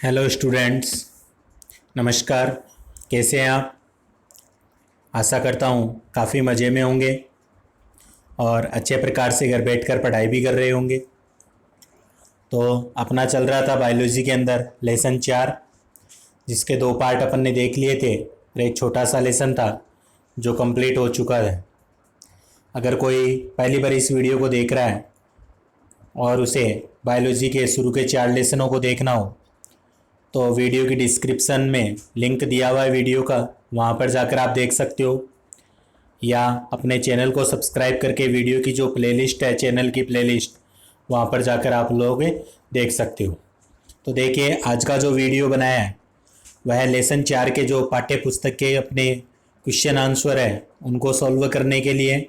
Hello students, नमस्कार। कैसे हैं आप? आशा करता हूँ काफ़ी मज़े में होंगे और अच्छे प्रकार से घर बैठकर पढ़ाई भी कर रहे होंगे। तो अपना चल रहा था बायोलॉजी के अंदर लेसन 4, जिसके 2 पार्ट अपन ने देख लिए थे और एक छोटा सा लेसन था जो कंप्लीट हो चुका है। अगर कोई पहली बार इस वीडियो को देख रहा है और उसे बायोलॉजी के शुरू के 4 लेसनों को देखना हो तो वीडियो की डिस्क्रिप्शन में लिंक दिया हुआ है वीडियो का, वहाँ पर जाकर आप देख सकते हो, या अपने चैनल को सब्सक्राइब करके वीडियो की जो प्लेलिस्ट है, चैनल की प्लेलिस्ट, वहाँ पर जाकर आप लोग देख सकते हो। तो देखिए, आज का जो वीडियो बनाया है वह लेसन 4 के जो पाठ्य पुस्तक के अपने क्वेश्चन आंसर है उनको सॉल्व करने के लिए,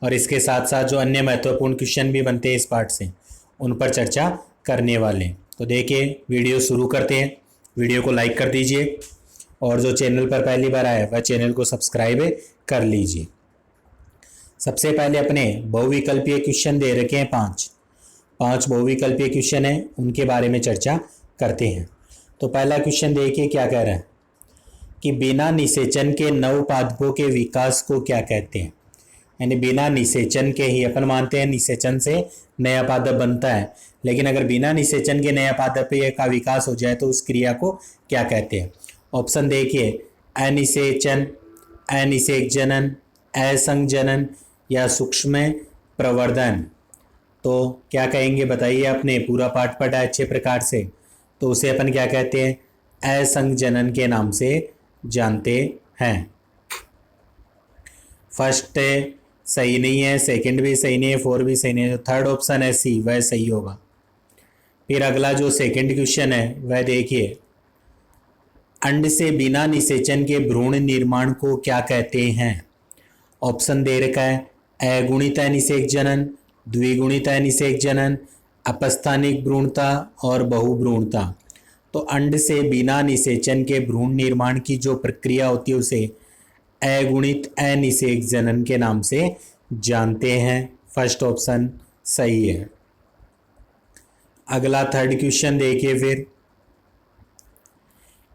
और इसके साथ साथ जो अन्य महत्वपूर्ण क्वेश्चन भी बनते हैं इस पार्ट से उन पर चर्चा करने वाले हैं। तो देखिए, वीडियो शुरू करते हैं। वीडियो को लाइक कर दीजिए और जो चैनल पर पहली बार आए वह चैनल को सब्सक्राइब कर लीजिए। सबसे पहले अपने बहुविकल्पीय क्वेश्चन दे रखे हैं 5 बहुविकल्पीय क्वेश्चन हैं, उनके बारे में चर्चा करते हैं। तो पहला क्वेश्चन देखिए क्या कह रहा है कि बिना निषेचन के नवपादपों के विकास को क्या कहते हैं। यानी बिना निषेचन के ही, अपन मानते हैं निषेचन से नया पादप बनता है, लेकिन अगर बिना निषेचन के नया पादप का विकास हो जाए तो उस क्रिया को क्या कहते हैं। ऑप्शन देखिए, अनिषेचन, अनिषेक-जनन, असंजनन या सूक्ष्म प्रवर्धन। तो क्या कहेंगे बताइए, आपने पूरा पाठ पढ़ा अच्छे प्रकार से, तो उसे अपन क्या कहते हैं, असंजनन के नाम से जानते हैं। फर्स्ट सही नहीं है, सेकंड भी सही नहीं है, 4 भी सही नहीं है, तो थर्ड ऑप्शन है सी, वह सही होगा। फिर अगला जो सेकंड क्वेश्चन है वह देखिए, अंड से बिना निषेचन के भ्रूण निर्माण को क्या कहते हैं। ऑप्शन दे रखा है अगुणित निषेक जनन, द्विगुणित निषेक जनन, अपस्थानिक भ्रूणता और बहुभ्रूणता। तो अंड से बिना निषेचन के भ्रूण निर्माण की जो प्रक्रिया होती है उसे अगुणित अनिषेक जनन के नाम से जानते हैं। फर्स्ट ऑप्शन सही है। अगला थर्ड क्वेश्चन देखिए, फिर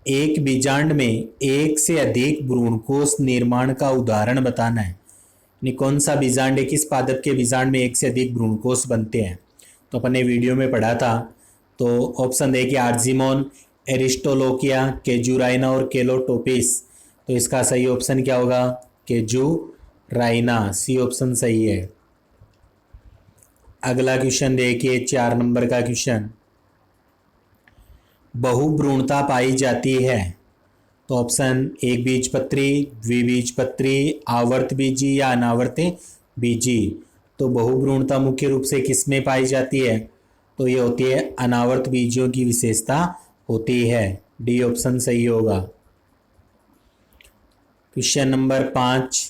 एक बीजांड में एक से अधिक भ्रूणकोश निर्माण का उदाहरण बताना है। कौन सा बीजांड है, किस पादप के बीजांड में एक से अधिक भ्रूणकोश बनते हैं। तो अपन ने वीडियो में पढ़ा था। तो ऑप्शन देखिए, आर्जिमोन, एरिस्टोलोकिया, केजुराइना और केलोटोपिस। तो इसका सही ऑप्शन क्या होगा, केजुराइना, सी ऑप्शन सही है। अगला क्वेश्चन देखिए, 4 नंबर का क्वेश्चन, बहुभ्रूणता पाई जाती है। तो ऑप्शन एक बीजपत्री, द्विबीजपत्री, आवर्त बीजी या अनावर्त बीजी। तो बहुभ्रूणता मुख्य रूप से किस में पाई जाती है, तो ये होती है अनावर्त बीजियों की विशेषता होती है। डी ऑप्शन सही होगा। क्वेश्चन नंबर 5,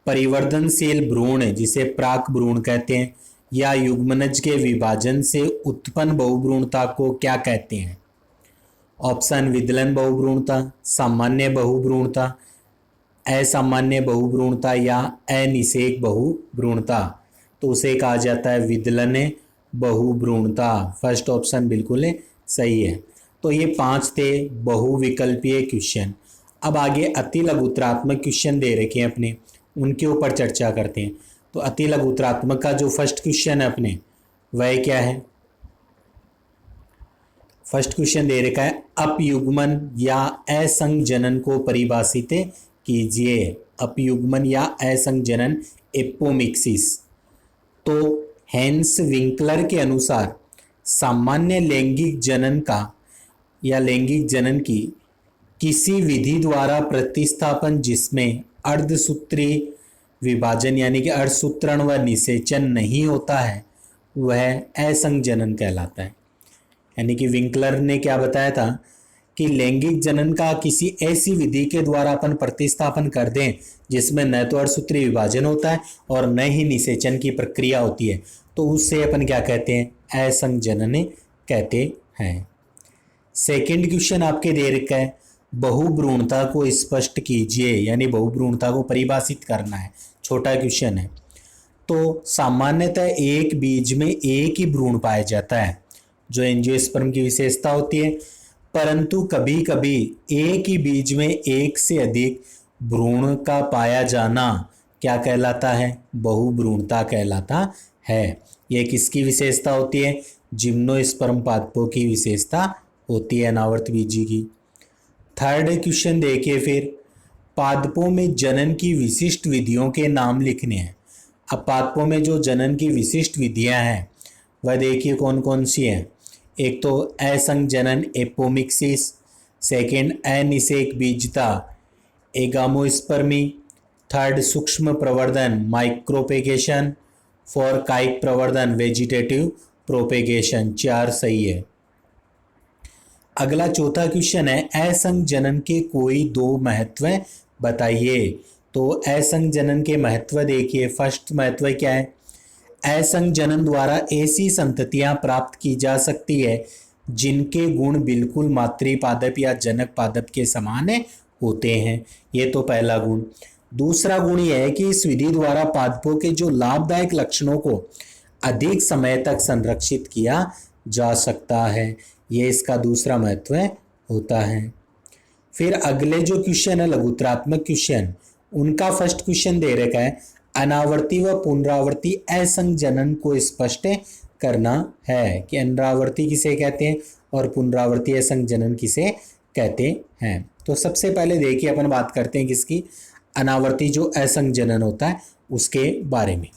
परिवर्तनशील भ्रूण जिसे प्राक भ्रूण कहते हैं या युग्मनज के विभाजन से उत्पन्न बहुभ्रूणता को क्या कहते हैं। ऑप्शन विदलन बहुभ्रूणता, सामान्य बहुभ्रूणता, असामान्य बहुभ्रूणता या अनिषेक बहुभ्रूणता। तो उसे कहा जाता है विदलन बहुभ्रूणता। फर्स्ट ऑप्शन बिल्कुल सही है। तो ये 5 थे बहुविकल्पीय क्वेश्चन। अब आगे अति लघुत्तरात्मक क्वेश्चन दे रखे हैं अपने, उनके ऊपर चर्चा करते हैं। तो अति लघुत्तरात्मक का जो फर्स्ट क्वेश्चन है अपने, वह क्या है। फर्स्ट क्वेश्चन दे रखा है, अपयुग्मन या असंजनन को परिभाषित कीजिए। अपयुग्मन या असंजनन, एपोमिक्सिस। तो हेंस विंकलर के अनुसार सामान्य लैंगिक जनन का या लैंगिक जनन की किसी विधि द्वारा प्रतिस्थापन जिसमें अर्धसूत्री विभाजन यानी कि अर्धसूत्रण व निषेचन नहीं होता है वह असंजनन कहलाता है। यानी कि विंकलर ने क्या बताया था कि लैंगिक जनन का किसी ऐसी विधि के द्वारा अपन प्रतिस्थापन कर दें जिसमें न तो अर्धसूत्री विभाजन होता है और न ही निषेचन की प्रक्रिया होती है, तो उससे अपन क्या कहते हैं, असंजनन कहते हैं। सेकंड क्वेश्चन आपके दे रखा है, बहुभ्रूणता को स्पष्ट कीजिए, यानी बहुभ्रूणता को परिभाषित करना है। छोटा क्वेश्चन है। तो सामान्यतः एक बीज में एक ही भ्रूण पाया जाता है, जो एंजियोस्पर्म की विशेषता होती है। परंतु कभी कभी एक ही बीज में एक से अधिक भ्रूण का पाया जाना क्या कहलाता है? बहुभ्रूणता कहलाता है। यह किसकी विशेषता होती है? जिम्नोस्पर्म पादपों की विशेषता होती है अनावर्तबीजी की। थर्ड क्वेश्चन देखिए फिर, पादपों में जनन की विशिष्ट विधियों के नाम लिखने हैं। अब पादपों में जो जनन की विशिष्ट विधियां हैं वह देखिए कौन कौन सी हैं। एक तो असंजनन एपोमिक्सिस, सेकेंड अनिषेक बीजता एगामोस्पर्मी, थर्ड सूक्ष्म प्रवर्धन माइक्रोपेगेशन, फोर कायिक प्रवर्धन वेजिटेटिव प्रोपेगेशन। 4 सही है। अगला चौथा क्वेश्चन है, असंजनन के कोई 2 महत्व बताइए। तो असंजनन के महत्व देखिए, फर्स्ट महत्व क्या है? असंजनन द्वारा ऐसी संततियां प्राप्त की जा सकती है जिनके गुण बिल्कुल मातृपादप या जनक पादप के समान होते हैं। ये तो पहला गुण। दूसरा गुण यह है कि इस विधि द्वारा पादपों के जो लाभदायक लक्षणों को अधिक समय तक संरक्षित किया जा सकता है। ये इसका दूसरा महत्व होता है। फिर अगले जो क्वेश्चन है लघुत्तरात्मक क्वेश्चन, उनका फर्स्ट क्वेश्चन दे रखा है, अनावर्ती व पुनरावर्ती असंजनन को स्पष्ट करना है कि अनावर्ती किसे कहते हैं और पुनरावर्ती असंजनन किसे कहते हैं। तो सबसे पहले देखिए अपन बात करते हैं किसकी? अनावर्ती जो असंजनन होता है उसके बारे में।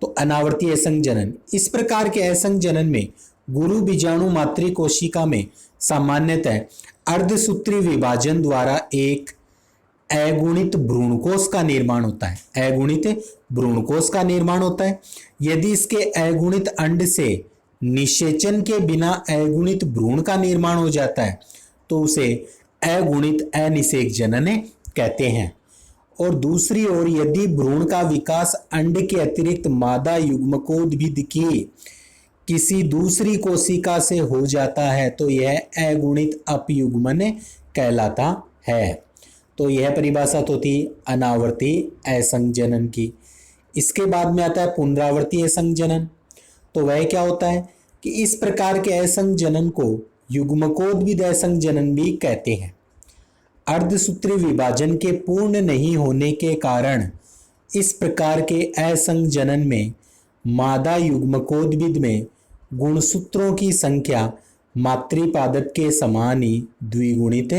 तो अनावर्ती असंजनन, इस प्रकार के असंजनन में गुरु बीजाणु मातृ कोशिका में सामान्यतः अर्धसूत्री विभाजन द्वारा एक अगुणित भ्रूणकोश का निर्माण होता है। अगुणित भ्रूणकोश का निर्माण होता है। यदि इसके अगुणित अंड से निषेचन के बिना अगुणित भ्रूण का निर्माण हो जाता है तो उसे अगुणित अनिषेक जनन कहते हैं। और दूसरी ओर यदि भ्रूण का विकास अंड के अतिरिक्त मादा युग्मकोद्भिद की किसी दूसरी कोशिका से हो जाता है तो यह अगुणित अपयुग्मन कहलाता है। तो यह परिभाषा तो थी अनावर्ती असंजनन की। इसके बाद में आता है पुनरावर्ती असंजनन। तो वह क्या होता है कि इस प्रकार के असंजनन को युग्मकोद्भिद असंजनन भी कहते हैं। अर्धसूत्री विभाजन के पूर्ण नहीं होने के कारण इस प्रकार के असंजनन में मादा युग्मकोद्भिद में गुणसूत्रों की संख्या मातृपादप के समान ही द्विगुणित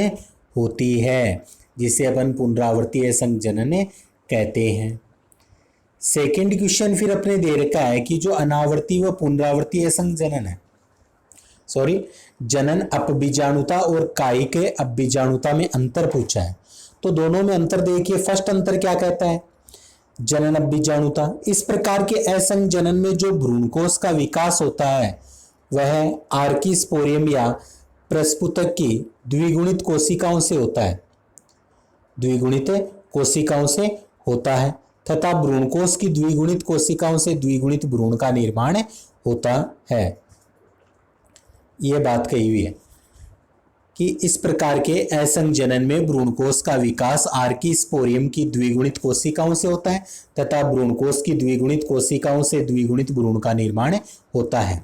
होती है, जिसे अपन पुनरावर्ती असंजनन कहते हैं। सेकंड क्वेश्चन फिर अपने दे रखा है कि जो अनावर्ती व पुनरावर्ती असंजनन है, जनन अपबीजाणुता और कायिक अपबीजाणुता में अंतर पूछा है। तो दोनों में अंतर देखिए। फर्स्ट अंतर क्या कहता है? जनन अपबीजाणुता, इस प्रकार के असंजनन में जो भ्रूणकोश का विकास होता है वह आर्किस्पोरियम या प्रस्फुटक की द्विगुणित कोशिकाओं से होता है, द्विगुणित कोशिकाओं से होता है तथा भ्रूणकोश की द्विगुणित कोशिकाओं से द्विगुणित भ्रूण का निर्माण होता है। यह बात कही हुई है कि इस प्रकार के असंजनन में भ्रूणकोश का विकास आर्किस्पोरियम की द्विगुणित कोशिकाओं से होता है तथा भ्रूणकोश की द्विगुणित कोशिकाओं से द्विगुणित भ्रूण का निर्माण होता है।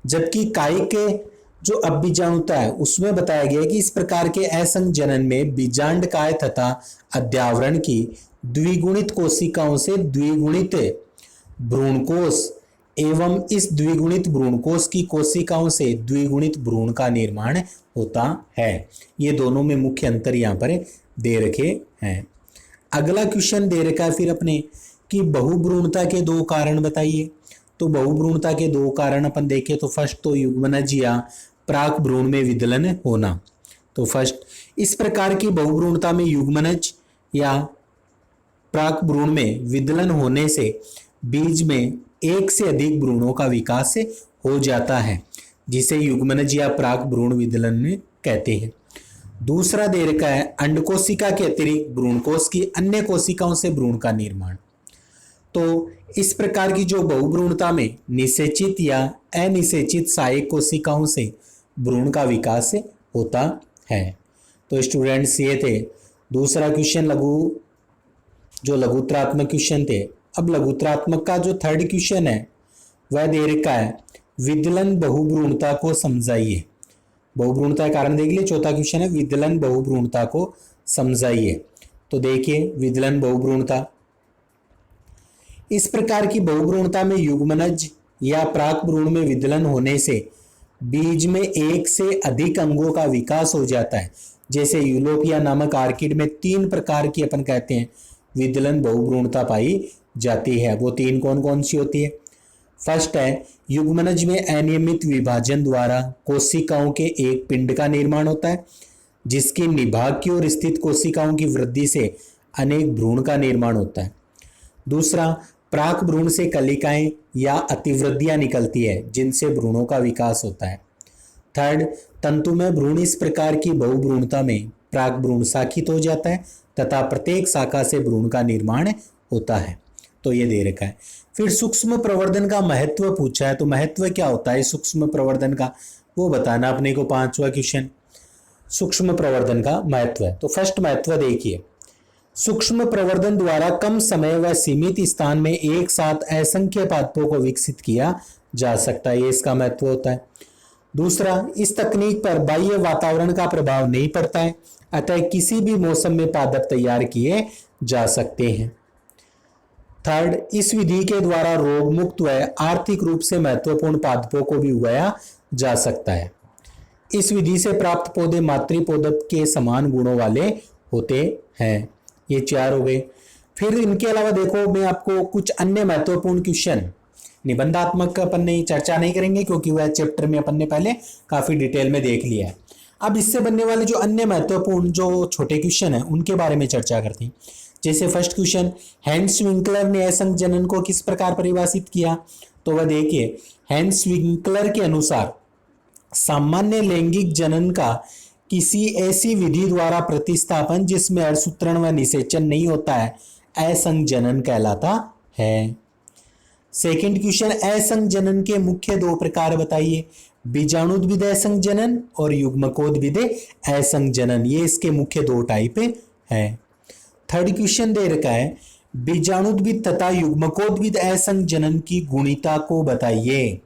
जबकि कायिक जो अपबीजाणुता है उसमें बताया गया कि इस प्रकार के असंजनन में बीजांडकाय तथा अध्यावरण की द्विगुणित कोशिकाओं से द्विगुणित भ्रूणकोश एवं इस द्विगुणित भ्रूणकोश की कोशिकाओं से द्विगुणित भ्रूण का निर्माण होता है। ये दोनों में मुख्य अंतर यहाँ पर दे रखे हैं। अगला क्वेश्चन दे रखा है फिर अपने कि बहुभ्रूणता के 2 कारण बताइए। तो बहुभ्रूणता के 2 कारण अपन देखें तो फर्स्ट तो युग्मनज या प्राक भ्रूण में विदलन होना। तो फर्स्ट, इस प्रकार की बहुभ्रूणता में युग्मनज या प्राक भ्रूण में विदलन होने से बीज में एक से अधिक भ्रूणों का विकास हो जाता है, जिसे युग्मनज या प्राक भ्रूण विदलन कहते हैं। दूसरा दे रखा है अंडकोशिका के अतिरिक्त भ्रूणकोश की अन्य कोशिकाओं से भ्रूण का निर्माण। तो इस प्रकार की जो बहुभ्रूणता में निषेचित या अनिषेचित सहायक कोशिकाओं से भ्रूण का विकास होता है। तो स्टूडेंट्स ये थे दूसरा क्वेश्चन जो लघुत्तरात्मक क्वेश्चन थे। अब लघुत्तरात्मक का जो थर्ड क्वेश्चन है वह दे रखा है विदलन बहुभ्रूणता को समझाइए। बहुभ्रूणता का कारण देख लिए। चौथा क्वेश्चन है विदलन बहुभ्रूणता को समझाइए। तो देखिए विदलन बहुभ्रूणता, इस प्रकार की बहुभ्रूणता में युग्मनज या प्राक भ्रूण में विदलन होने से बीज में एक से अधिक अंगों का विकास हो जाता है। जैसे यूलोपिया नामक आर्किड में 3 प्रकार की अपन कहते हैं विदलन बहुभ्रूणता पाई जाती है। वो 3 कौन कौन सी होती है? फर्स्ट है युग्मनज में अनियमित विभाजन द्वारा कोशिकाओं के एक पिंड का निर्माण होता है, जिसकी निभाग की ओर स्थित कोशिकाओं की वृद्धि से अनेक भ्रूण का निर्माण होता है। दूसरा, प्राक भ्रूण से कलिकाएं या अतिवृद्धियां निकलती है, जिनसे भ्रूणों का विकास होता है। थर्ड, तंतुमय भ्रूण, इस प्रकार की बहुभ्रूणता में प्राक भ्रूण शाखित हो जाता है तथा प्रत्येक शाखा से भ्रूण का निर्माण होता है। तो ये दे रखा है। फिर सूक्ष्म प्रवर्धन का महत्व पूछा है, तो महत्व क्या होता है सूक्ष्म प्रवर्धन का, वो बताना अपने को। 5वां क्वेश्चन सूक्ष्म प्रवर्धन का महत्व है। तो फर्स्ट महत्व देखिए, सूक्ष्म प्रवर्धन द्वारा कम समय व सीमित स्थान में एक साथ असंख्य पादपों को विकसित किया जा सकता है, ये इसका महत्व होता है। दूसरा, इस तकनीक पर बाह्य वातावरण का प्रभाव नहीं पड़ता है, अतः किसी भी मौसम में पादप तैयार किए जा सकते हैं। थर्ड, इस विधि के द्वारा रोग मुक्त व आर्थिक रूप से महत्वपूर्ण पादपों को भी उगाया जा सकता है। इस विधि से प्राप्त पौधे मातृ पौधे के समान गुणों वाले होते हैं। ये 4 हो गए। फिर इनके अलावा देखो, मैं आपको कुछ अन्य महत्वपूर्ण क्वेश्चन, निबंधात्मक अपन नहीं चर्चा नहीं करेंगे क्योंकि वह चैप्टर में अपन ने पहले काफी डिटेल में देख लिया है। अब इससे बनने वाले जो अन्य महत्वपूर्ण जो छोटे क्वेश्चन है उनके बारे में चर्चा करते हैं। जैसे फर्स्ट क्वेश्चन, हैंस विंकलर ने असंग जनन को किस प्रकार परिभाषित किया? तो वह देखिए, हैंस विंकलर के अनुसार सामान्य लैंगिक जनन का किसी ऐसी विधि द्वारा प्रतिस्थापन जिसमें अर्धसूत्रण व निषेचन नहीं होता है असंग जनन कहलाता है। सेकंड क्वेश्चन, असंग जनन के मुख्य 2 प्रकार बताइए। बीजाणुद्भिद असंग जनन और युग्मकोद्भिद असंग जनन, ये इसके मुख्य 2 टाइप है। थर्ड क्वेश्चन दे रखा है, बीजाणुद्भिद तथा युग्मकोद्भिद असंग जनन की गुणिता को बताइए।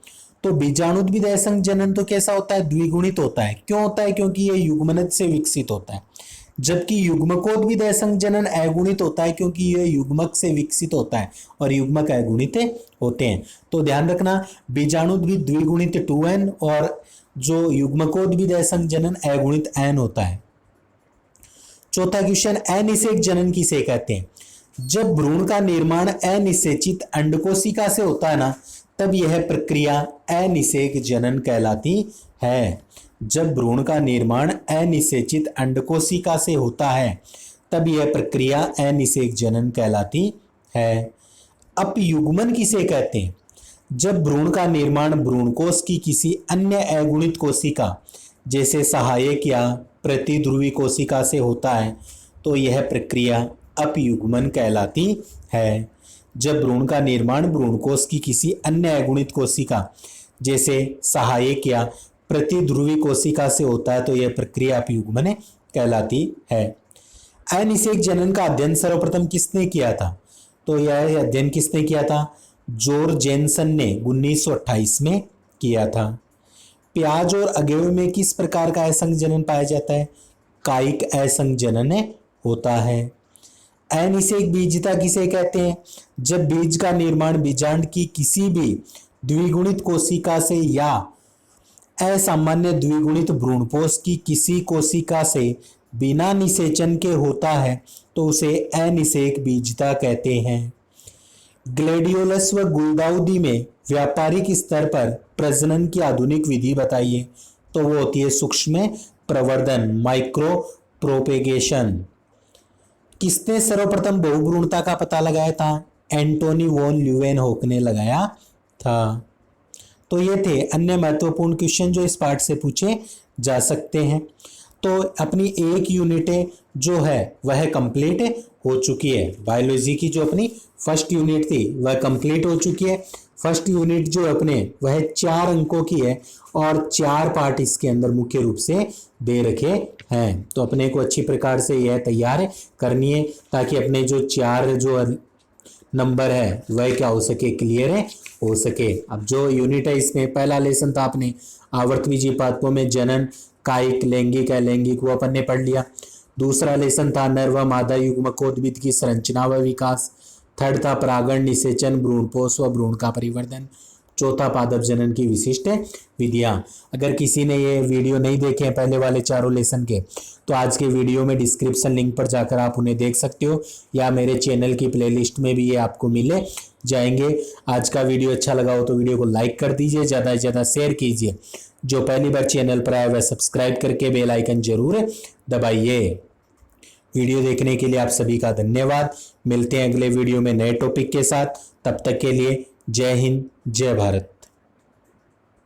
तो बीजाणुद्भिद असंग जनन तो कैसा होता है? द्विगुणित होता है। क्यों होता है? क्योंकि ये युग्मनज से विकसित होता है। जबकि युग्मकोद्भिद असंग जनन अगुणित होता है क्योंकि यह युग्मक से विकसित होता है और युग्मक अगुणित होते हैं। तो ध्यान रखना, बीजाणुद्भिद द्विगुणित 2n और जो युग्मकोद्भिद असंग जनन अगुणित n होता है। चौथा क्वेश्चन, अनिषेक जनन किसे कहते हैं? जब भ्रूण का निर्माण अनिषेचित अंडकोशिका से होता है ना, तब यह प्रक्रिया अनिषेक जनन कहलाती है। जब भ्रूण का निर्माण अनिषेचित अंडकोशिका से होता है तब यह प्रक्रिया अनिषेक जनन कहलाती है। अपयुग्मन किसे कहते हैं? जब भ्रूण का निर्माण भ्रूणकोश की किसी अन्य अगुणित कोशिका जैसे सहायक या प्रतिध्रुवी कोशिका से होता है तो यह प्रक्रिया अपयुग्मन कहलाती है। जब भ्रूण का निर्माण भ्रूणकोश की किसी अन्य अगुणित कोशिका जैसे सहायक या प्रतिध्रुवी कोशिका से होता है तो यह प्रक्रिया अपयुग्मन कहलाती है। अनिषेक जनन का अध्ययन सर्वप्रथम किसने किया था? तो यह अध्ययन किसने किया था? जॉर्ज जेनसन ने 1928 में किया था। प्याज और अगेव में किस प्रकार का असंग जनन पाया जाता है? कायिक असंग जनन होता है। अनिषेक बीजता किसे कहते हैं? जब बीज का निर्माण बीजांड की किसी भी द्विगुणित कोशिका से या असामान्य द्विगुणित भ्रूणपोष की किसी कोशिका से बिना निषेचन के होता है तो उसे अनिषेक बीजता कहते हैं। ग्लैडियोलस व गुलदाउदी में व्यापारिक स्तर पर प्रजनन की आधुनिक विधि बताइए। तो वो होती है सूक्ष्म प्रवर्धन, माइक्रो प्रोपेगेशन। किसने सर्वप्रथम बहुभ्रूणता का पता लगाया था? एंटोनी वॉन ल्यूवेनहोक ने लगाया था। तो ये थे अन्य महत्वपूर्ण क्वेश्चन जो इस पार्ट से पूछे जा सकते हैं। तो अपनी एक यूनिट जो है वह कंप्लीट हो चुकी है। बायोलॉजी की जो अपनी फर्स्ट यूनिट थी वह कंप्लीट हो चुकी है। फर्स्ट यूनिट जो अपने वह 4 अंकों की है और 4 पार्ट इसके अंदर मुख्य रूप से दे रखे हैं। तो अपने को अच्छी प्रकार से यह तैयार करनी है ताकि अपने जो 4 जो नंबर है वह क्या हो सके, क्लियर हो सके। अब जो यूनिट है इसमें पहला लेसन था अपने आवर्त बीजीय पादपों में जनन, कायिक, लैंगिक, अलैंगिक, वो अपन ने पढ़ लिया। दूसरा लेसन था नर व मादा युग्मकोद्भिद की संरचना व विकास। थर्ड था परागण, निषेचन, भ्रूणपोष व भ्रूण का परिवर्धन। चौथा पादप जनन की विशिष्ट विधियां। अगर किसी ने ये वीडियो नहीं देखे हैं पहले वाले चारों लेसन के, तो आज के वीडियो में डिस्क्रिप्शन लिंक पर जाकर आप उन्हें देख सकते हो, या मेरे चैनल की प्लेलिस्ट में भी ये आपको मिले जाएंगे। आज का वीडियो अच्छा लगा हो तो वीडियो को लाइक कर दीजिए, ज़्यादा से ज़्यादा शेयर कीजिए। जो पहली बार चैनल पर आया वह सब्सक्राइब करके बेल आइकन जरूर दबाइए। वीडियो देखने के लिए आप सभी का धन्यवाद। मिलते हैं अगले वीडियो में नए टॉपिक के साथ। तब तक के लिए जय हिंद, जय भारत।